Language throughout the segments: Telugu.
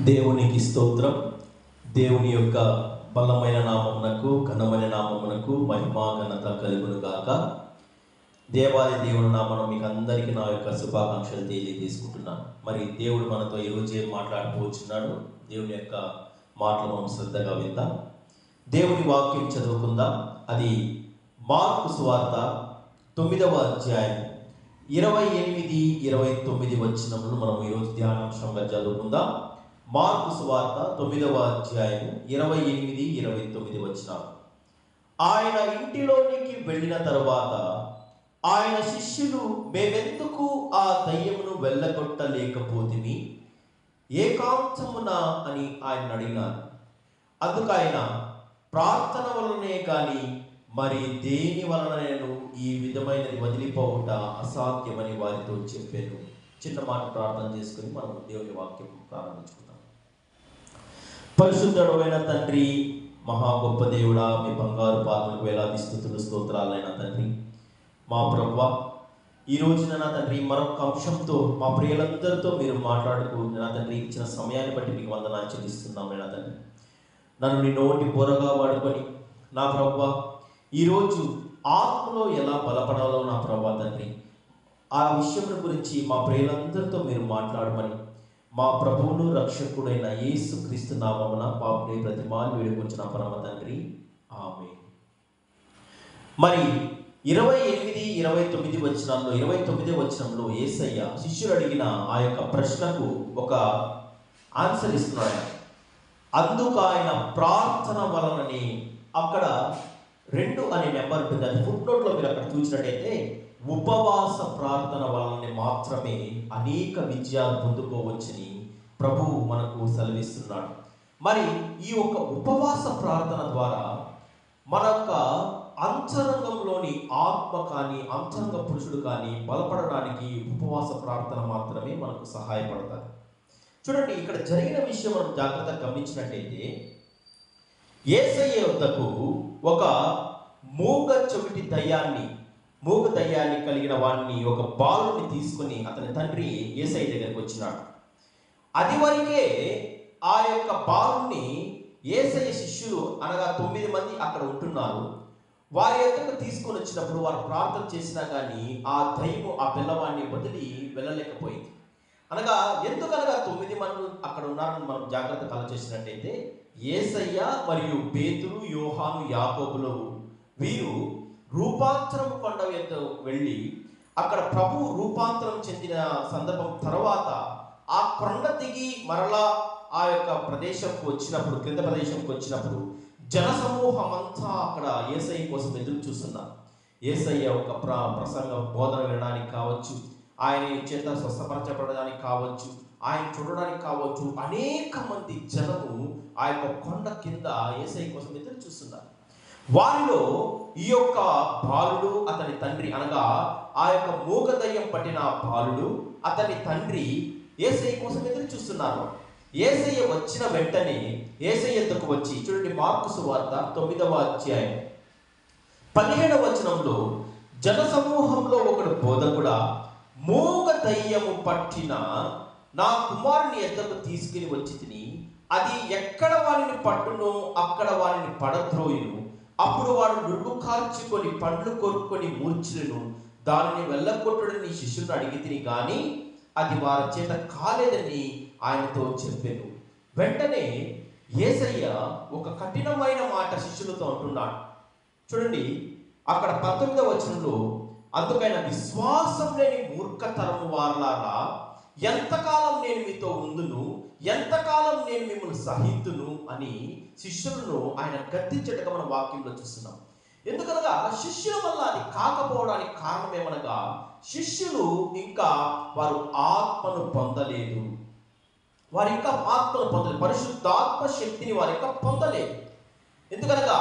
దేవునికి స్తోత్రం. దేవుని యొక్క బలమైన నామమునకు ఘనమైన నామమునకు మహిమా ఘనత కలుగును గాక. దేవాది దేవుని నామమున మీకు అందరికీ నా యొక్క శుభాకాంక్షలు తెలియజేసుకుంటున్నాను. మరి దేవుడు మనతో ఈరోజు ఏం మాట్లాడిపోవచ్చున్నాడు, దేవుని యొక్క మాటలు మనం శ్రద్ధగా విందాం. దేవుని వాక్యం చదువుకుందాం. అది మార్కు సువార్త 9వ అధ్యాయం 28-29 వచనములు మనం ఈరోజు ధ్యానాంశంగా చదువుకుందాం. మార్కు సువార్త 9వ అధ్యాయం 28-29 వచనాలు. ఆయన ఇంటిలోనికి వెళ్ళిన తరువాత ఆయన శిష్యులు, మేమెందుకు ఆ దయ్యమును వెళ్ళగొట్టలేకపోతిమి ఏకాంతమున అని ఆయన అడిగినారు. అందుకు ఆయన, ప్రార్థన వలనే కానీ మరి దేని వలన నేను ఈ విధమైనది వదిలిపోవుట అసాధ్యమని వారితో చెప్పాను. చిన్న మాట ప్రార్థన చేసుకుని మనం దేవుని వాక్యం ప్రారంభించుకుందాం. పరిశుద్ధుడైన తండ్రి, మహా గొప్ప దేవుడా, మీ బంగారు పాదములకు వేలాది స్తుతులు స్తోత్రాలైన తండ్రి, మా ప్రభువా, ఈ రోజున నా తండ్రి మరొక అంశంతో మా ప్రియులందరితో మీరు మాట్లాడుతూ నా తండ్రి ఇచ్చిన సమయాన్ని బట్టి మీకు వందనాలు చెల్లిస్తున్నాం. నా తండ్రి, నన్ను నీ నోటి బోరగా వాడుకొని నా ప్రభువా, ఈరోజు ఆత్మలో ఎలా బలపడాలో నా ప్రభువా తండ్రి, ఆ విషయం గురించి మా ప్రియులందరితో మీరు మాట్లాడమని మా ప్రభువును రక్షకుడైన యేసు క్రీస్తు నామమున పాపని ప్రతిమాలు వేడుకొచ్చిన పరమ తండ్రి, ఆమేన్. మరి 28-29 వచనాల్లో 29వ వచనంలో యేసయ్య శిష్యులు అడిగిన ఆ యొక్క ప్రశ్నకు ఒక ఆన్సర్ ఇస్తున్నాడు. అందుకు ఆయన ప్రార్థన వలనని, అక్కడ 2 అనే నెంబర్ ఉంటుంది, అది ఫుట్ నోట్లో మీరు అక్కడ చూసినట్టయితే ఉపవాస ప్రార్థన వలన మాత్రమే అనేక విజయాలు పొందుకోవచ్చని ప్రభువు మనకు సెలవిస్తున్నాడు. మరి ఈ యొక్క ఉపవాస ప్రార్థన ద్వారా మన యొక్క అంతరంగంలోని ఆత్మ కానీ అంతరంగ పురుషుడు కానీ బలపడడానికి ఉపవాస ప్రార్థన మాత్రమే మనకు సహాయపడతాయి. చూడండి, ఇక్కడ జరిగిన విషయం మనం జాగ్రత్తగా గమనించినట్టయితే, యేసయ్య వద్దకు ఒక మూగ దయ్యాన్ని కలిగిన వాడిని, ఒక బాలుని తీసుకుని అతని తండ్రి యేసయ్య దగ్గరికి వచ్చినాడు. అది వరకే ఆ యొక్క బాలుని యేసయ్య శిష్యులు అనగా 9 మంది అక్కడ ఉంటున్నారు. వారి యొక్కకు తీసుకొని వచ్చినప్పుడు వారు ప్రార్థన చేసినా కానీ ఆ దయ్యము ఆ పిల్లవాడిని వదిలి వెళ్ళలేకపోయింది. అనగా ఎందుకనగా 9 మంది అక్కడ ఉన్నారని మనం జాగ్రత్తగా ఆలోచించినట్టయితే, యేసయ్య మరియు పేతురు, యోహాను, యాకోబులు వీరు రూపాంతరం కొండ మీద వెళ్ళి అక్కడ ప్రభువు రూపాంతరం చెందిన సందర్భం తర్వాత ఆ కొండ దిగి మరలా ఆ యొక్క ప్రదేశంకు వచ్చినప్పుడు, క్రింద ప్రదేశంకి వచ్చినప్పుడు జనసమూహం అంతా అక్కడ యేసయ్య కోసం ఎదురు చూస్తున్నారు. యేసయ్య ఒక ప్రసంగ బోధన వినడానికి కావచ్చు, ఆయన చేత స్వస్థపరచబడడానికి కావచ్చు, ఆయన చూడడానికి కావచ్చు, అనేక మంది జనము ఆ యొక్క కొండ కింద యేసయ్య కోసం ఎదురు చూస్తున్నారు. వారిలో ఈ యొక్క బాలుడు, అతని తండ్రి అనగా ఆ యొక్క మూగదయ్యం పట్టిన బాలుడు, అతని తండ్రి యేసయ్య కోసం ఎదురు చూస్తున్నారు. యేసయ్య వచ్చిన వెంటనే యేసయ్య ఎద్దకు వచ్చి, చూడండి మార్కు సువార్త 9వ అధ్యాయం 17వ వచనంలో, జనసమూహంలో ఒకడు బోధకుడా, మూగ దయ్యము పట్టిన నా కుమారుని ఎద్దకు తీసుకుని వచ్చి తిని, అది ఎక్కడ వారిని పట్టునో అక్కడ వారిని పడద్రోయును, అప్పుడు వాడు నురుగు కార్చుకొని పండ్లు కొరుక్కొని మూర్ఛులను, దానిని వెళ్ళగొట్టుడని శిష్యులను అడిగి తిని కానీ అది వారి చేత కాలేదని ఆయనతో చెప్పాను. వెంటనే యేసయ్య ఒక కఠినమైన మాట శిష్యులతో అంటున్నాడు. చూడండి, అక్కడ 19వ వచనంలో, అందుకైన విశ్వాసం లేని మూర్ఖతరము వారలారా, ఎంతకాలం నేను మీతో ఉందును, ఎంతకాలం నేను మిమ్మల్ని సహింతును అని శిష్యులను ఆయన గద్దించటగా మన వాక్యంలో చూస్తున్నాం. ఎందుకనగా శిష్యుల వల్ల అది కాకపోవడానికి కారణం ఏమనగా, శిష్యులు ఇంకా వారు ఆత్మను పొందలేదు. వారు ఇంకా ఆత్మను పొందలేదు, పరిశుద్ధాత్మ శక్తిని వారు ఇంకా పొందలేదు. ఎందుకనగా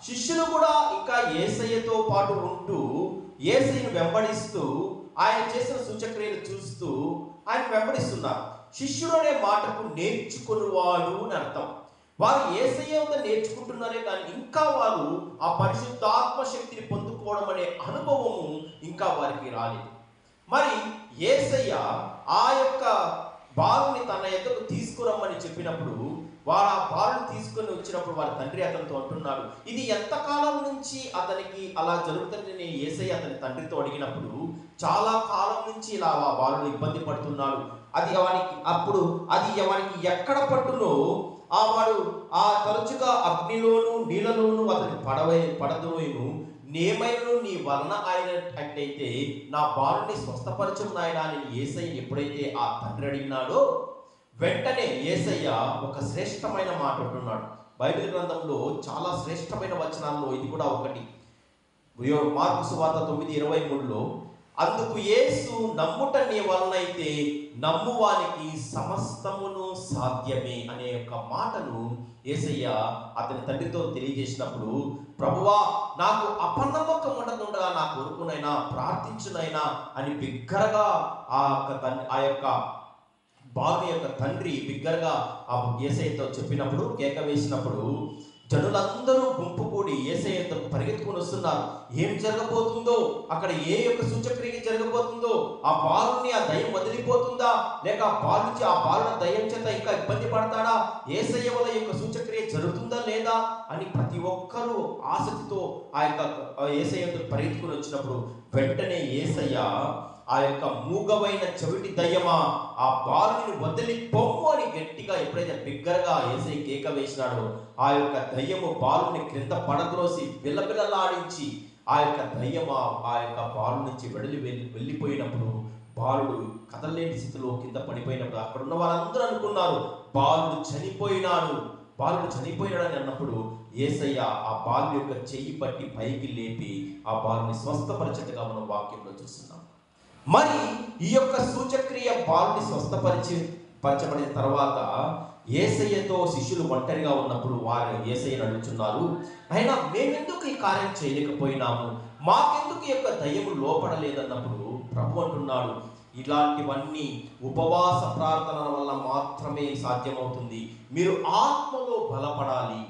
శిష్యులు కూడా ఇంకా యేసయ్యతో పాటు ఉంటూ యేసయ్యను వెంబడిస్తూ ఆయన చేసిన సూచక్రియలు చూస్తూ ఆయన వెంబడిస్తున్నారు. శిష్యుడు అనే మాటకు నేర్చుకునేవాడు అని అర్థం. వారు యేసయ్య వద్ద నేర్చుకుంటున్నారే కానీ ఇంకా వారు ఆ పరిశుద్ధాత్మ శక్తిని పొందుకోవడం అనే అనుభవము ఇంకా వారికి రాలేదు. మరి యేసయ్య ఆ యొక్క బాలుని తన ఎద్దకు తీసుకురమ్మని చెప్పినప్పుడు వారు ఆ బాలుని తీసుకొని వచ్చినప్పుడు వారి తండ్రి అతనితో అంటున్నాడు, ఇది ఎంతకాలం నుంచి అతనికి అలా జరుగుతుందని యేసయ్య అతని తండ్రితో అడిగినప్పుడు, చాలా కాలం నుంచి ఇలా ఆ బాలుడు ఇబ్బంది పడుతున్నాడు, అది వానికి ఎక్కడ పట్టునో వాడు తరచుగా అగ్నిలోను నీళ్ళలోను అతని పడదోయును, నేమైనను నీ వలన అయినట్టయితే నా బాలుని స్వస్థపరచు నాయనా అని యేసయ్య ఎప్పుడైతే ఆ తండ్రి అడిగినాడో, వెంటనే యేసయ్య ఒక శ్రేష్టమైన మాట అంటున్నాడు. బైబిల్ గ్రంథంలో చాలా శ్రేష్టమైన వచనాల్లో ఇది కూడా ఒకటి. మార్కు సువార్త 9:23లో, అందుకు యేసు నమ్ముట నీ వలనైతే నమ్మువానికి సమస్తమును సాధ్యమే అనే యొక్క మాటను యేసయ్య అతని తండ్రితో తెలియజేసినప్పుడు, ప్రభువా నాకు అపనమ్మకం ఉండకుండా నా కొడుకునైనా ప్రార్థించునైనా అని బిగ్గరగా ఆ యొక్క బాలుని యొక్క తండ్రి బిగ్గరగా ఆ యేసయ్యతో చెప్పినప్పుడు, కేక వేసినప్పుడు జనులందరూ గుంపు కూడి యేసయ్యతో పరిగెత్తుకొని వస్తున్నారు. ఏం జరగబోతుందో, అక్కడ ఏ యొక్క సూచక్రియ జరగబోతుందో, ఆ బాలుని ఆ దయ్యం వదిలిపోతుందా, లేక ఆ బాలుని దయ్యం చేత ఇంకా ఇబ్బంది పడతాడా, యేసయ్య వల్ల యొక్క సూచక్రియ జరుగుతుందా లేదా అని ప్రతి ఒక్కరూ ఆసక్తితో ఆ యొక్క యేసయ్యతో పరిగెత్తుకొని వచ్చినప్పుడు, వెంటనే యేసయ్య ఆ యొక్క మూగవైన చెవిటి దయ్యమా ఆ బాలుని వదిలి పొమ్ము అని గట్టిగా ఎప్పుడైతే బిగ్గరగా యేసయ్య కేక వేసినాడో, ఆ యొక్క దయ్యము బాలుని క్రింద పడద్రోసి బిల్లబిల్లలాడించి ఆ యొక్క దయ్యమా ఆ యొక్క బాలు నుంచి వెళ్ళిపోయినప్పుడు, బాలుడు కదలలేని స్థితిలో కింద పడిపోయినప్పుడు అక్కడ ఉన్న వారందరూ అనుకున్నారు బాలుడు చనిపోయినాడని అన్నప్పుడు యేసయ్య ఆ బాలు యొక్క చెయ్యి పట్టి పైకి లేపి ఆ బాలుని స్వస్థపరిచేట్టుగా మనం వాక్యంలో చూస్తున్నాం. మరి ఈ యొక్క సూచక్రియ బాలుని స్వస్థపరచబడిన తర్వాత యేసయ్యతో శిష్యులు ఒంటరిగా ఉన్నప్పుడు వారు యేసయ్యను అడుగుతున్నారు, అయినా మేమెందుకు ఈ కార్యం చేయలేకపోయినాము, మాకెందుకు ఈ యొక్క దయ్యము లోపడలేదన్నప్పుడు ప్రభు అంటున్నాడు, ఇలాంటివన్నీ ఉపవాస ప్రార్థనల వల్ల మాత్రమే సాధ్యమవుతుంది. మీరు ఆత్మలో బలపడాలి.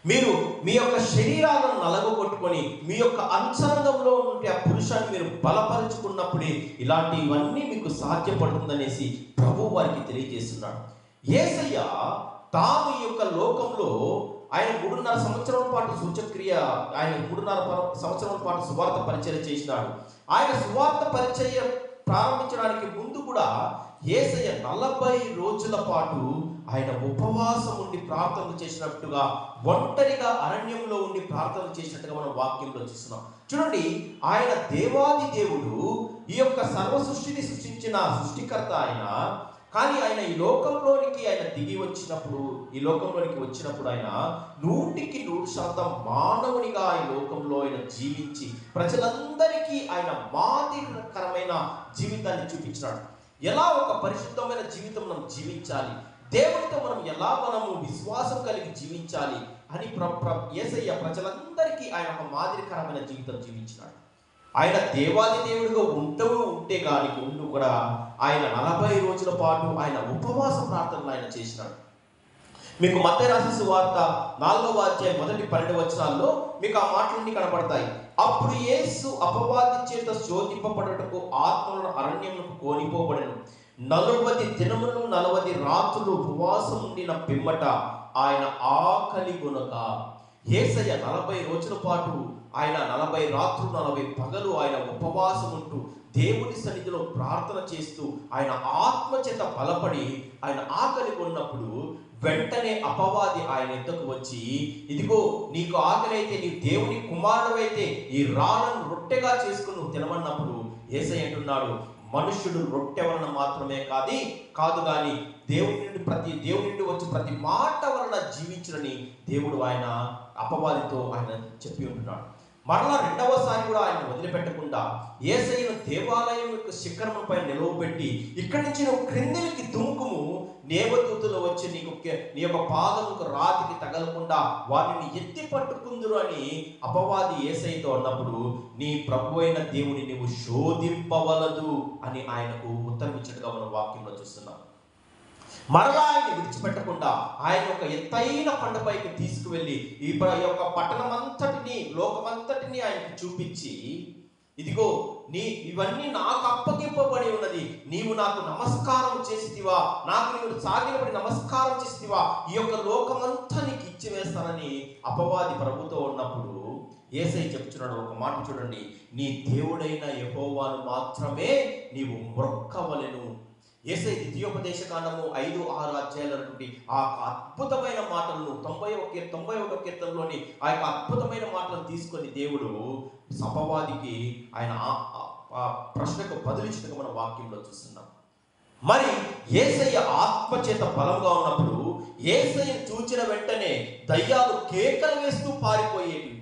మీరు మీ యొక్క శరీరాలను నలగొట్టుకొని మీ యొక్క అంతరంగంలో ఉండే ఆ పురుషాన్ని మీరు బలపరుచుకున్నప్పుడే ఇలాంటివన్నీ మీకు సాధ్యపడుతుందనేసి ప్రభు వారికి తెలియజేస్తున్నాడు. యేసయ్య తాను ఈ యొక్క లోకంలో ఆయన 3.5 సంవత్సరాల పాటు ఆయన 3.5 సంవత్సరాల పాటు సువార్త పరిచర్య చేసినాడు. ఆయన సువార్త పరిచర్య ప్రారంభించడానికి ముందు కూడా యేసయ్య 40 రోజుల పాటు ఆయన ఉపవాసం ఉండి ప్రార్థనలు చేసినట్టుగా, ఒంటరిగా అరణ్యంలో ఉండి ప్రార్థనలు చేసినట్టుగా మనం వాక్యంలో చూస్తున్నాం. చూడండి, ఆయన దేవాది దేవుడు, ఈ యొక్క సర్వ సృష్టిని సృష్టించిన సృష్టికర్త ఆయన. కానీ ఆయన ఈ లోకంలోనికి వచ్చినప్పుడు ఆయన 100% మానవునిగా ఈ లోకంలో ఆయన జీవించి ప్రజలందరికీ ఆయన మాదిరికరమైన జీవితాన్ని చూపించినాడు. ఎలా ఒక పరిశుద్ధమైన జీవితం మనం జీవించాలి, దేవునితో మనము విశ్వాసం కలిగి జీవించాలి అని యేసయ్య ప్రజలందరికీ ఆయన ఒక మాదిరికరమైన జీవితం జీవించినాడు. ఆయన దేవాది దేవుడిగా ఉంటే కానీ కూడా ఆయన 40 రోజుల పాటు ఆయన ఉపవాస ప్రార్థనలు ఆయన చేసినాడు. మీకు మత్తయి రాసిన సువార్త 4వ అధ్యాయం మొదటి 12 వచనాల్లో మీకు ఆ మాటలన్నీ కనబడతాయి. అప్పుడు యేసు అపవాది చేత శోధింపబడుటకు ఆత్మలను అరణ్యమునకు కొనిపోబడెను. 40 దినములు 40 రాత్రులు ఉపవాసం ఉండిన పిమ్మట ఆయన ఆకలి గొనక, యేసయ్య 40 రోజుల పాటు ఆయన 40 రాత్రులు 40 పగలు ఆయన ఉపవాసం ఉంటూ దేవుని సన్నిధిలో ప్రార్థన చేస్తూ ఆయన ఆత్మ చేత బలపడి ఆయన ఆకలి కొన్నప్పుడు వెంటనే అపవాది ఆయన ఎద్దకు వచ్చి, ఇదిగో నీకు ఆకలి అయితే, నీ దేవుని కుమారుడైతే ఈ రాళ్ళను రొట్టెగా చేసుకుని నువ్వు తినమన్నప్పుడు యేసయ్య అంటున్నాడు, మనుష్యుడు రొట్టె వలన మాత్రమే కాదు కానీ దేవుని నుండి వచ్చి ప్రతి మాట వలన జీవించునని దేవుడు ఆయన అపవాదితో ఆయన చెప్పి ఉంటున్నాడు. మరలా రెండవసారి కూడా ఆయన వదిలిపెట్టకుండా యేసయ్యను దేవాలయం యొక్క శిఖరముపై నిలవబెట్టి, ఇక్కడి నుంచి నువ్వు క్రిందికి దుముకుము, దేవదూతలు వచ్చి నీ యొక్క పాదముకు రాతికి తగలకుండా వారిని ఎత్తి పట్టుకుందురు అని అపవాది యేసయ్యతో అన్నప్పుడు, నీ ప్రభువైన దేవుని నువ్వు శోధింపవలదు అని ఆయనకు ఉత్తరమిచ్చినట్టుగా మనం వాక్యంలో చూస్తున్నాం. మరలా ఆయన విడిచిపెట్టకుండా ఆయన ఒక ఎత్తైన కొండపైకి తీసుకువెళ్ళి ఈ యొక్క పట్టణమంతటిని, లోకమంతటిని ఆయనకి చూపించి ఇదిగో ఇవన్నీ నాకు అప్పగింపబడి ఉన్నది, నీవు నాకు నమస్కారం చేసితివా, నాకు నీవు సాగిలబడి నమస్కారం చేసితివా, ఈ యొక్క లోకమంతా నీకు ఇచ్చివేస్తానని అపవాది ప్రభుతో ఉన్నప్పుడు యేసయ్య చెప్తున్నాడు ఒక మాట చూడండి, నీ దేవుడైన యెహోవాను మాత్రమే నీవు మొక్కవలెను. యేసయ్య ద్వితీయోపదేశ కాండము 5-6 అధ్యాయాల నుండి ఆ అద్భుతమైన మాటలను 91వ కీర్తనలోని ఆ యొక్క అద్భుతమైన మాటలను తీసుకొని దేవుడు అపవాదికి ఆయన ఆ ప్రశ్నకు బదులిచ్చినట్టు మన వాక్యంలో చూస్తున్నాం. మరి యేసయ్య ఆత్మచేత బలంగా ఉన్నప్పుడు యేసయ్యను చూచిన వెంటనే దయ్యాలు కేకలు వేస్తూ పారిపోయేవి.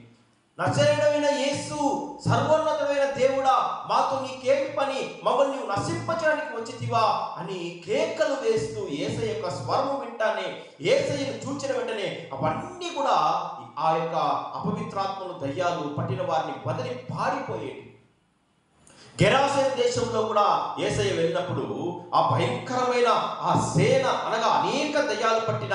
నజరేయుడైన యేసు, సర్వోన్నతమైన దేవుడా, మాతో నీకేమి పని, మమ్మల్ని నీవు నశింపచేయడానికి వచ్చితివా అని కేకలు వేస్తూ యేసయ్య యొక్క స్వరము వింటానే, యేసయ్యను చూచిన వెంటనే అవన్నీ కూడా ఆ యొక్క అపవిత్రాత్మలు, దయ్యాలు పట్టిన వారిని వదిలి పారిపోయేవి. గెరాసేను దేశంలో కూడా యేసయ్య వెళ్ళినప్పుడు ఆ భయంకరమైన ఆ సేన అనగా అనేక దయ్యాలు పట్టిన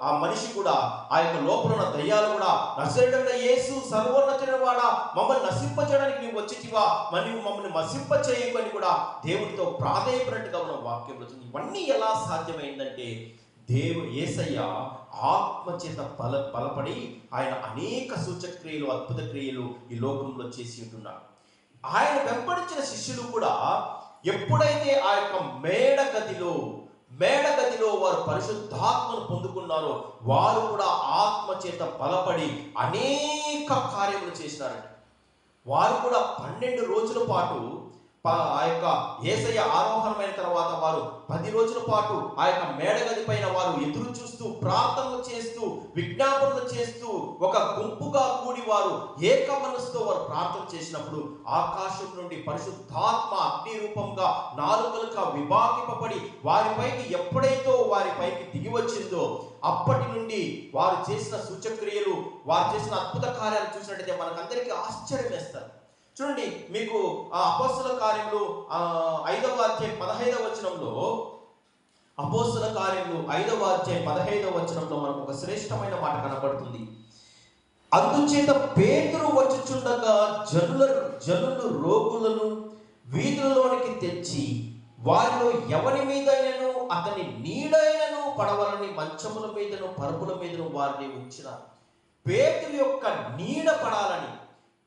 ఆ మనిషి కూడా, ఆ యొక్క లోపల ఉన్న దయ్యాలు కూడా, నజరేయుడైన యేసు, సర్వోన్నతుడైన వాడా, మమ్మల్ని నశింపచేయడానికి నీవు వచ్చితివా, మరి నీవు మమ్మల్ని నశింపచేయకు అని కూడా దేవుడితో ప్రాధేయపడినట్టుగా ఉన్న వాక్యంలో. ఇవన్నీ ఎలా సాధ్యమైందంటే యేసయ్య ఆత్మచేత బలపడి ఆయన అనేక సూచక్రియలు, అద్భుత క్రియలు ఈ లోకంలో చేసి ఉంటున్నాడు. ఆయన వెంబడించిన శిష్యులు కూడా ఎప్పుడైతే ఆ యొక్క మేడగదిలో వారు పరిశుద్ధాత్మను పొందుకున్నారో వారు కూడా ఆత్మచేత బలపడి అనేక కార్యములు చేసినారంట. వారు కూడా 12 రోజుల పాటు ఆ యొక్క యేసయ్య ఆరోహణమైన తర్వాత వారు 10 రోజుల పాటు ఆ యొక్క మేడగది పైన వారు ఎదురు చూస్తూ, ప్రార్థనలు చేస్తూ, విజ్ఞాపనలు చేస్తూ, ఒక గుంపుగా కూడి వారు ఏక మనసుతో వారు ప్రార్థన చేసినప్పుడు ఆకాశం నుండి పరిశుద్ధాత్మ అగ్ని రూపంగా నాలుకలుగా విభాగింపబడి వారిపైకి ఎప్పుడైతే వారిపైకి దిగి వచ్చిందో అప్పటి నుండి వారు చేసిన సూచక్రియలు, వారు చేసిన అద్భుత కార్యాలు చూసినట్టయితే మనకందరికీ ఆశ్చర్యం వేస్తారు. చూడండి, మీకు అపోస్తల కార్యములు 5వ అధ్యాయం 15వ వచనంలో, అపోస్తల కార్యములు 5వ అధ్యాయం 15వ వచనంలో మనకు ఒక శ్రేష్టమైన మాట కనబడుతుంది. అందుచేత పేతురు వచ్చుచుండగా జనులు రోగులను వీధులలోనికి తెచ్చి వారిలో ఎవరి మీదైనను అతని నీడైనను పడవలని మంచముల మీదను పరుపుల మీదను వారిని ఉంచినారు. పేతురు యొక్క నీడ పడాలని,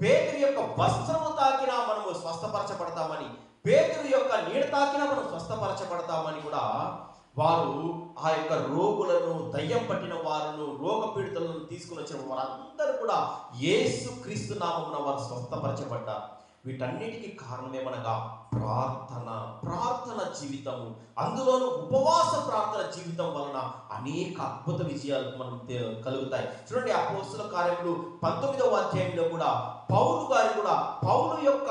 పేతురు యొక్క వస్త్రము తాకినా మనము స్వస్థపరచబడతామని, పేతురు యొక్క నీడ తాకినా మనం స్వస్థపరచబడతామని కూడా వారు ఆ యొక్క రోగులను, దయ్యం పట్టిన వారును, రోగపీడితులను తీసుకుని వచ్చిన వారందరూ కూడా యేసు క్రీస్తు నామమున వారు స్వస్థపరచబడ్డారు. వీటన్నిటికీ కారణమేమనగా ప్రార్థన జీవితము, అందులోనూ ఉపవాస ప్రార్థన జీవితం వలన అనేక అద్భుత విజయాలు మనం కలుగుతాయి. చూడండి, అపోస్తల కార్యములు 19వ అధ్యాయంలో కూడా పౌలు యొక్క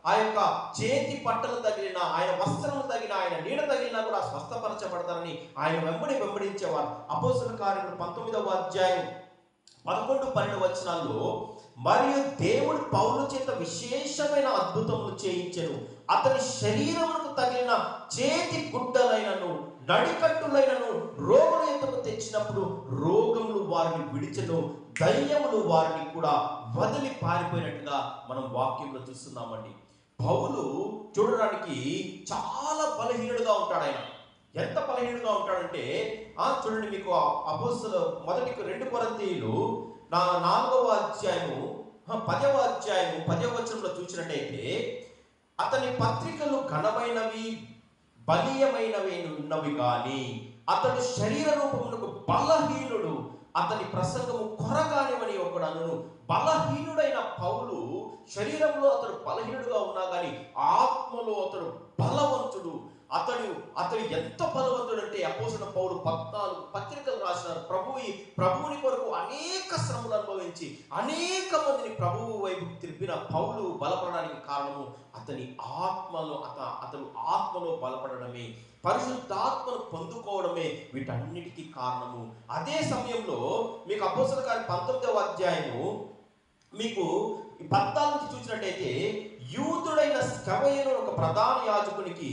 ఆ యొక్క చేతి పట్టలు తగిలిన, ఆయన వస్త్రము తగిన, ఆయన నీడ తగిలినా కూడా స్వస్థపరచబడతారని ఆయన వెంబడించేవారు. అపోస్తల కార్యములు 19వ అధ్యాయం 11-12 వచనాల్లో, మరియు దేవుడు పౌలు చేత విశేషమైన అద్భుతములు చేయించెను, అతని శరీరములకు తగిలిన చేతి గుడ్డలైనను నడికట్టులైనను రోగుల యొద్దకు తెచ్చినప్పుడు రోగములు వారిని విడిచెను, దయ్యములు వారిని కూడా వదిలి పారిపోయినట్టుగా మనం వాక్యంలో చూస్తున్నామండి. పౌలు చూడడానికి చాలా బలహీనుడుగా ఉంటాడు. ఆయన ఎంత బలహీనుడుగా ఉంటాడంటే చూడండి, మీకు అపోస్తల 2 కొరింథీయులు 4వ అధ్యాయము 10వ అధ్యాయము 10వ వచనంలో చూసినట్టయితే, అతని పత్రికలు ఘనమైనవి బలీయమైనవి ఉన్నవి కానీ అతడు శరీర రూపమునకు బలహీనుడు, అతని ప్రసంగము కొరగానివని ఒకడను. బలహీనుడైన పౌలు శరీరంలో అతడు బలహీనుడుగా ఉన్నా కానీ ఆత్మలో అతడు బలవంతుడు. అతడు ఎంత బలవంతుడు అంటే అపోస్తలుడైన పౌలు 14 పత్రికలు రాసినారు. ప్రభువుని కొరకు అనేక శ్రమలు అనుభవించి అనేక మందిని ప్రభువు వైపు తిరిపిన పౌలు బలపడడానికి కారణము అతను ఆత్మలో బలపడడమే, పరిశుద్ధాత్మను పొందుకోవడమే వీటన్నిటికీ కారణము. అదే సమయంలో మీకు అపోస్తల కార్యం 19వ అధ్యాయము మీకు 14 చూసినట్టయితే, యూదుడైన స్కవయను ఒక ప్రధాన యాజకునికి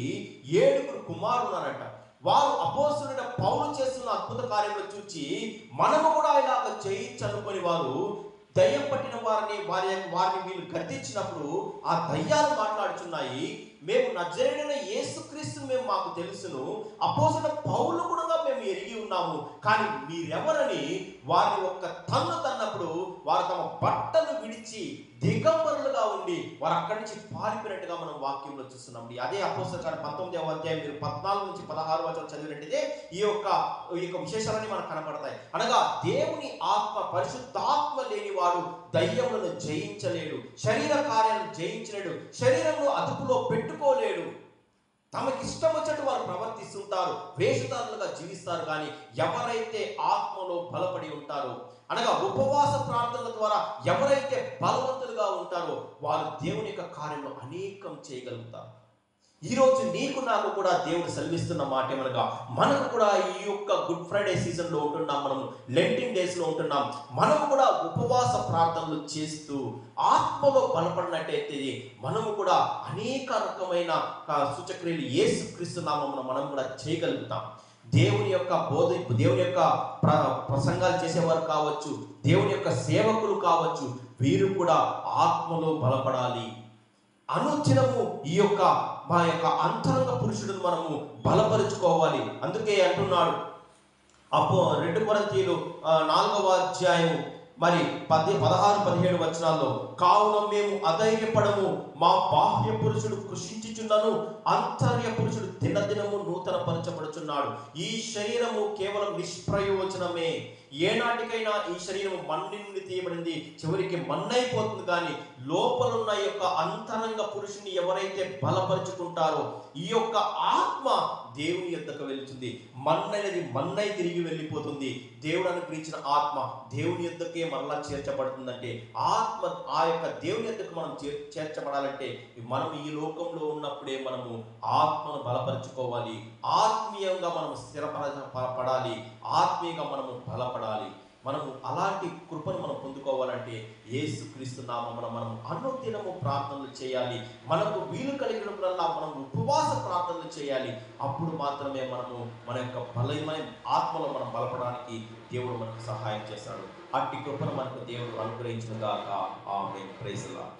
7 కుమారులు ఉన్నారంట. వారు అపోస్తలుడైన పౌలు చేస్తున్న అద్భుత కార్యములు చూచి మనము కూడా ఇలాగ చేయొచ్చు అనుకుని వారు దయ్యం పట్టిన వారిని వీళ్ళు గద్దించినప్పుడు ఆ దయ్యాలు మాట్లాడుచున్నాయి, మేము నజరేయుడైన యేసుక్రీస్తును మేము మాకు తెలుసును, అపోస్తలుడైన పౌలు కూడా మేము ఎరిగి ఉన్నాము, కానీ మీరెవరని వారిని ఒక్క తన్ను తన్నప్పుడు వారు తమ బట్టలు విడిచి దిగంబరులుగా ఉండి వారు అక్కడి నుంచి పారిపోయినట్టుగా మనం వాక్యంలో చూస్తున్నాం. అదే అపోస్తలుల కార్యం 19వ అధ్యాయం మీరు 14 నుంచి 16 వచనం చదివినట్టయితే ఈ యొక్క విశేషాలన్నీ మనకు కనబడతాయి. అనగా దేవుని ఆత్మ, పరిశుద్ధాత్మ లేనివాడు దయ్యములను జయించలేడు, శరీర కార్యాలను జయించలేడు, శరీరంలో అదుపులో పెట్టుకోలేడు. తమకిష్టం వచ్చినట్టు వారు ప్రవర్తిస్తుంటారు, వేషధారులుగా జీవిస్తారు. కానీ ఎవరైతే ఆత్మలో బలపడి ఉంటారో, అనగా ఉపవాస ప్రార్థనల ద్వారా ఎవరైతే బలవంతులుగా ఉంటారో వారు దేవుని యొక్క కార్యంలో అనేకం చేయగలుగుతారు. ఈరోజు నీకు నాకు కూడా దేవుడు సెలవిస్తున్న మాట ఏమనగా, మనకు కూడా ఈ యొక్క గుడ్ ఫ్రైడే సీజన్లో ఉంటున్నాం, మనము లెంటిన్ డేస్లో ఉంటున్నాం. మనము కూడా ఉపవాస ప్రార్థనలు చేస్తూ ఆత్మలో బలపడినట్టయితే మనము కూడా అనేక రకమైన సూచక్రియలు యేసుక్రీస్తు నామమున మనం కూడా చేయగలుగుతాం. దేవుని యొక్క దేవుని యొక్క ప్రసంగాలు చేసేవారు కావచ్చు, దేవుని యొక్క సేవకులు కావచ్చు, వీరు కూడా ఆత్మలో బలపడాలి. అనుదినము ఈ యొక్క మా యొక్క అంతరంగ పురుషుడిని మనము బలపరుచుకోవాలి. అందుకే అంటున్నాడు 2 కొరింథీయులు 4వ అధ్యాయం మరి 16-17 వచనాల్లో, కావున మేము అధైర్యపడము, మా బాహ్య పురుషుడు కృషించుచున్నను, అంతర్య పురుషుడు దినదినము నూతన పరచబడుచున్నాడు. ఈ శరీరము కేవలం నిష్ప్రయోజనమే. ఏనాటికైనా ఈ శరీరము మన్ని నుండి తీయబడింది, చివరికి మన్నైపోతుంది. కానీ లోపలున్న యొక్క అంతరంగ పురుషుని ఎవరైతే బలపరుచుకుంటారో ఈ యొక్క ఆత్మ దేవుని యొద్దకు వెళ్తుంది. మన్ననేది మన్నై తిరిగి వెళ్ళిపోతుంది. దేవుడు అనుగ్రహించిన ఆత్మ దేవుని యొద్దకే మరలా చేర్చబడుతుందంటే, ఆత్మ ఆ యొక్క దేవుని యొద్దకు మనం చేర్చబడాలంటే మనం ఈ లోకంలో ఉన్నప్పుడే మనము ఆత్మను బలపరుచుకోవాలి. ఆత్మీయంగా మనం స్థిరపడాలి, ఆత్మీయంగా మనము బలపడాలి. మనము అలాంటి కృపను మనం పొందుకోవాలంటే యేసుక్రీస్తు నామమున మనం అనుదినము ప్రార్థనలు చేయాలి. మనకు వీలు కలిగినప్పుడల్లా మనం ఉపవాస ప్రార్థనలు చేయాలి. అప్పుడు మాత్రమే మనము మన యొక్క బలమైన ఆత్మలో మనం బలపడడానికి దేవుడు మనకు సహాయం చేస్తాడు. అట్టి కృపను మనకు దేవుడు అనుగ్రహించుగాక. ఆమేన్. Praise the lord.